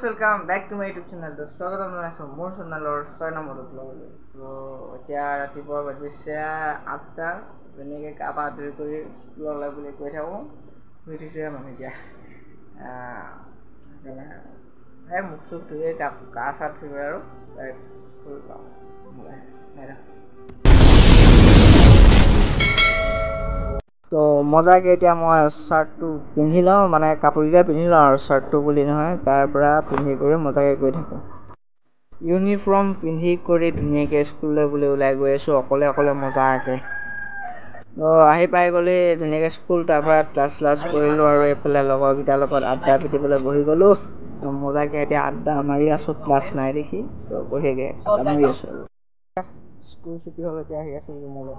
Welcome back to my YouTube channel. স্বাগতম জনাইছোঁ মোৰ চেনেলৰ 6 নম্বৰ ব্লগলৈ। তো এতিয়া ৰাতিপুৱা বাজিছে 8টা। যেনেকৈ গা পা ধুই কৰি স্কুললৈ বুলি কৈ থাকোঁ শুই থৈছোঁহে মানে এতিয়া মুখ চুখ ধুই গা চা ধুই আৰু স্কুল পাওঁ। তো মজাকৈ এতিয়া মই শ্বাৰ্টটো পিন্ধি লওঁ, মানে কাপোৰকেইটা পিন্ধি লওঁ আৰু শ্বাৰ্টটো বুলি নহয়, তাৰ পৰা পিন্ধি কৰি মজাকৈ গৈ থাকোঁ। ইউনিফৰ্ম পিন্ধি কৰি ধুনীয়াকৈ স্কুললৈ বুলি ওলাই গৈ আছোঁ অকলে মজাকৈ। তো আহি পাই গ'লে ধুনীয়াকৈ স্কুল, তাৰ পৰা ক্লাছ কৰিলোঁ আৰু এইফালে লগৰকেইটাৰ লগত আড্ডা পিটিবলৈ বহি গ'লোঁ। তো মজাকৈ এতিয়া আড্ডা মাৰি আছোঁ, ক্লাছ নাই দেখি। তো বঢ়িয়াকৈ আড্ডা মাৰি আছোঁ আৰু স্কুল ছুটি হ'ল। এতিয়া আহি আছোঁ ৰুমলৈ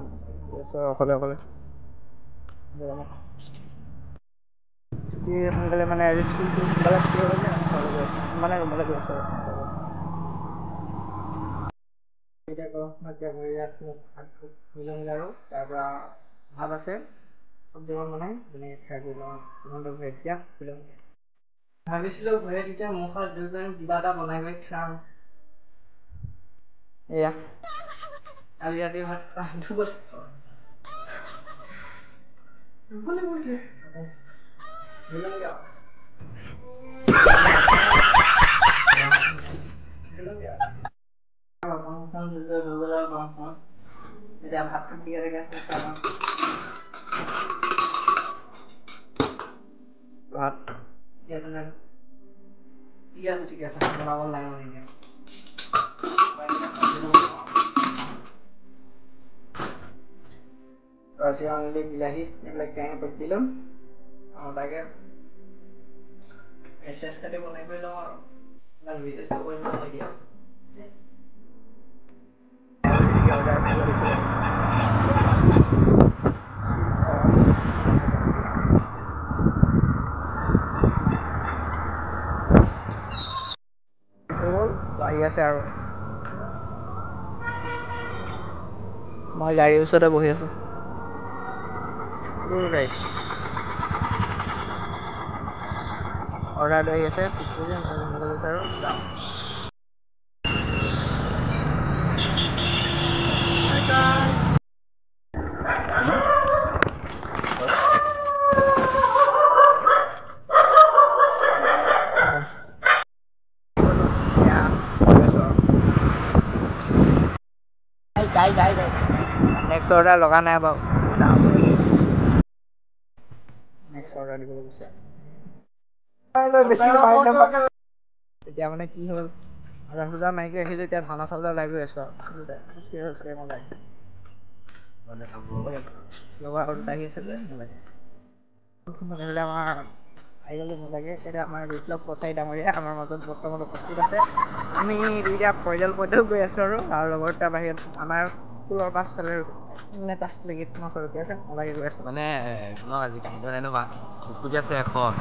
অকলে ছুটি সোনকালে, মানে আজি স্কুলটো সোনকালে ছুটি হ'ল যে মানে ৰুমলৈ গৈ আছোঁ আৰু এতিয়া আৰু তাৰ পৰা ভাত আছে চব্জি মানে ধুনীয়াকৈ খাই কৰি লওঁ। এতিয়া ভাবিছিলোঁ ঘৰে তেতিয়া মুখত দুজন কিবা এটা বনাই কৰি খাওঁ। এয়া আজি ৰাতি ভাত এতিয়া ভাতটো ভাত ঠিক আছে বনাব লাগে মানে আজি আঙুলি বিলাহী এইবিলাক কেৰাহীত দি ল'ম আৰু তাকে এক্সাৰচাইজ কাটি বনাই কৰি লওঁ আৰু ইমান ভিডিঅ' কৰিব নালাগে আৰু আহি আছে আৰু মই গাড়ীৰ ওচৰতে বহি আছোঁ। অৰ্ডাৰটো আহি আছে আৰু যাওঁ। নেক্সট অৰ্ডাৰ লগা নাই বাৰু, নেক্সট অৰ্ডাৰ দিবলৈ গৈছে। এতিয়া মানে কি হ'ল, আধা মাইকী আহিলোঁ, এতিয়া ধানা চাউলৰ ওলাই গৈ আছোঁ আৰু লগৰ আৰু আহি আছে আমাৰ আহি গ'লো নালাগে। এতিয়া আমাৰ বিপ্লৱ কছাৰী ডাঙৰীয়া আমাৰ মাজত বৰ্তমান উপস্থিত আছে। আমি দুইটা পৈদল গৈ আছোঁ আৰু লগৰ দুটা বাহিৰত আমাৰ স্কুলৰ পাছফালে গেটখনত ৰখি আছে, ওলাই গৈ আছোঁ। মানে শুনক, আজি কাহিনীটো এনেকুৱা, স্কুটি আছে এখন,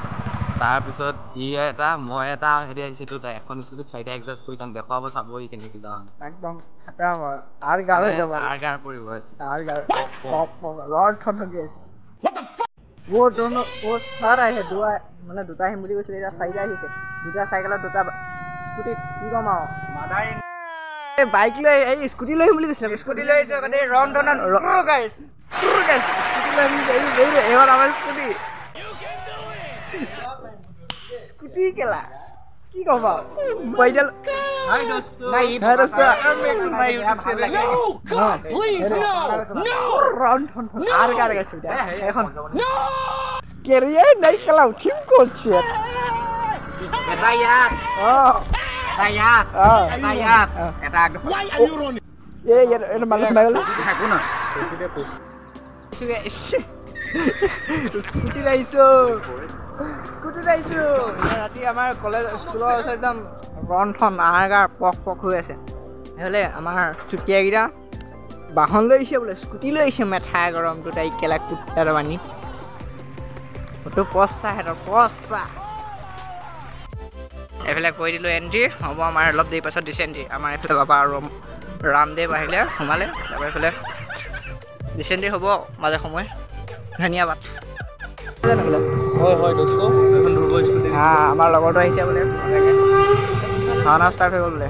তাৰপিছত ই এটা মই এটা হেৰি আহিছে দুটা, এখন স্কুটিত 4টা এডজাষ্ট কৰি যাম, দেখুৱাব চাব ই কেনেকৈ যাওঁ। একদম খাতৰা হয়, আৰু গাৰ হৈ যাব তাৰ গাৰ পৰিব মানে দুটা আহিম বুলি কৈছিলে, এতিয়া 4টা আহিছে। দুটা চাইকেলত, দুটা স্কুটিত, কি ক'ম আৰু বাইক লৈ স্কুটি লৈ আহিম বুলি কৈছিলে। স্কুটি লৈ আহিছোঁ এইবাৰ আমাৰ স্কুটি কেলা কি ক'ম আৰু পৈদল কেৰিয়াৰ নাই খেলা উঠিম কৰছে স্কুটিত আহিছোঁ ৰাতি আমাৰ কলেজ স্কুলৰ ওচৰত একদম ৰন্ধন আহাৰ পক হৈ আছে। সেইফালে আমাৰ চুতীয়াকেইটা বাহন লৈ আহিছে বোলে, স্কুটি লৈ আহিছে, মেঠাই গৰমটো তাই কেলা কুটাৰ বানি ফটো পচা সিহঁতৰ পচা। এইফালে কৈ দিলোঁ এণ্ট্ৰি হ'ব, আমাৰ অলপ দেৰি পাছত দিছে এণ্ট্ৰি। আমাৰ এইফালে বাবা আৰু ৰামদেৱ আহিলে সোমালে, তাৰপৰা এইফালে ডিচেণ্ট্ৰি হ'ব মাজে সময়ে। ধন্যবাদ। হয় দোস্ত এখন ধ্ৰুৱ স্কুটি হা আমাৰ লগৰটো আহিছে বোলে ভাওনা ষ্টাৰ্ট হৈ গ'ল বোলে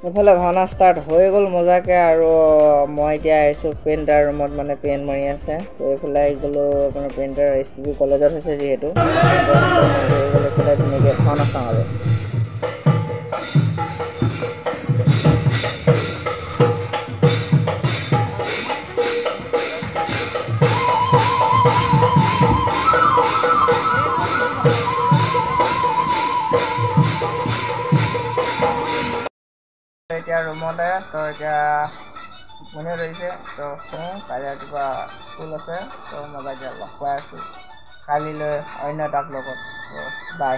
এইফালে ভাওনা ষ্টাৰ্ট হৈ গ'ল মজাকৈ আৰু মই এতিয়া আহিছোঁ পেইণ্টাৰ ৰুমত মানে পেইণ্ট মাৰি আছে তো এইফালে আহি গ'লোঁ আপোনাৰ পেইণ্টাৰ এছ পি বি কলেজত হৈছে যিহেতু এইফালে ধুনীয়াকৈ ভাওনা চাওঁ আৰু এতিয়া ৰুমতে তো এতিয়া টোপনি ধৰিছে তো শুওঁ কাইলৈ ৰাতিপুৱা স্কুল আছে তো মজাকৈ লগ পাই আছোঁ কালিলৈ অন্য এটাক লগত তো বাই